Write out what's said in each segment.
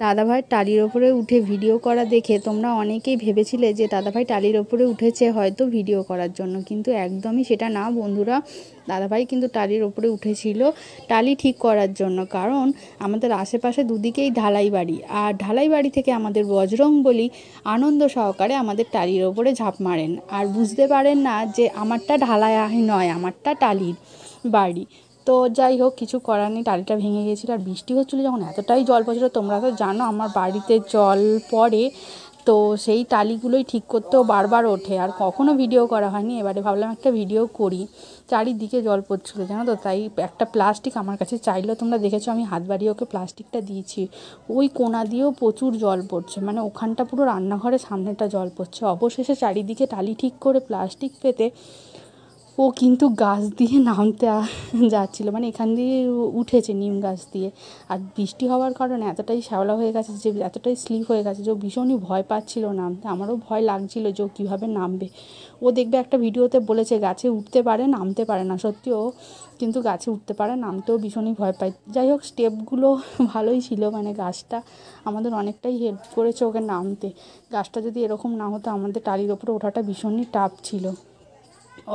দাদাভাই টালির ওপরে উঠে ভিডিও করা দেখে তোমরা অনেকেই ভেবেছিলে যে দাদাভাই টালির ওপরে উঠেছে হয়তো ভিডিও করার জন্য, কিন্তু একদমই সেটা না বন্ধুরা। দাদাভাই কিন্তু টালির ওপরে উঠেছিল টালি ঠিক করার জন্য, কারণ আমাদের আশেপাশে দুদিকেই ঢালাই বাড়ি, আর ঢালাই বাড়ি থেকে আমাদের বজরংবলী আনন্দ সহকারে আমাদের টালির ওপরে ঝাঁপ মারেন, আর বুঝতে পারেন না যে আমারটা ঢালাই নয়, আমারটা টালির বাড়ি। তো যাই হোক, কিছু করার নেই, টালিটা ভেঙে গিয়েছিলো। আর বৃষ্টি হচ্ছিলো যখন, এতটাই জল পড়ছিলো, তোমরা তো জানো আমার বাড়িতে জল পড়ে, তো সেই টালিগুলোই ঠিক করতেও বারবার ওঠে, আর কখনো ভিডিও করা হয়নি। এবারে ভাবলাম একটা ভিডিও করি, চারিদিকে জল পড়ছিলো জানো তো, তাই একটা প্লাস্টিক আমার কাছে চাইলো, তোমরা দেখেছো আমি হাত বাড়িয়ে ওকে প্লাস্টিকটা দিয়েছি। ওই কোণা দিয়েও প্রচুর জল পড়ছে, মানে ওখানটা পুরো রান্নাঘরের সামনেটা জল পড়ছে। অবশেষে চারিদিকে টালি ঠিক করে প্লাস্টিক পেতে ও কিন্তু গাছ দিয়ে নামতে যাচ্ছিলো, মানে এখান দিয়ে উঠেছে নিম গাছ দিয়ে। আর বৃষ্টি হওয়ার কারণে এতটাই শ্যাওলা হয়ে গেছে, যে এতটাই স্লিপ হয়ে গেছে যে ও ভীষণই ভয় পাচ্ছিল নামতে। আমারও ভয় লাগছিল যে ও কীভাবে নামবে। ও দেখবে একটা ভিডিওতে বলেছে গাছে উঠতে পারে নামতে পারে না, সত্যি ও কিন্তু গাছে উঠতে পারে, নামতেও ভীষণই ভয় পায়। যাই হোক, স্টেপগুলো ভালোই ছিল, মানে গাছটা আমাদের অনেকটাই হেল্প করেছে ওকে নামতে। গাছটা যদি এরকম না হতো আমাদের টালির ওপরে ওঠাটা ভীষণই টাফ ছিল।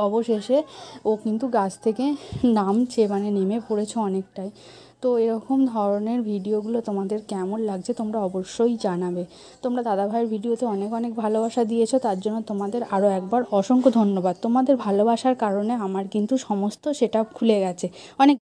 অবশেষে ও কিন্তু গাছ থেকে নামছে, মানে নেমে পড়েছে অনেকটাই। তো এরকম ধরনের ভিডিওগুলো তোমাদের কেমন লাগছে তোমরা অবশ্যই জানাবে। তোমরা দাদাভাইয়ের ভিডিওতে অনেক অনেক ভালোবাসা দিয়েছো, তার জন্য তোমাদের আরও একবার অসংখ্য ধন্যবাদ। তোমাদের ভালোবাসার কারণে আমার কিন্তু সমস্ত সেটআপ খুলে গেছে। অনেক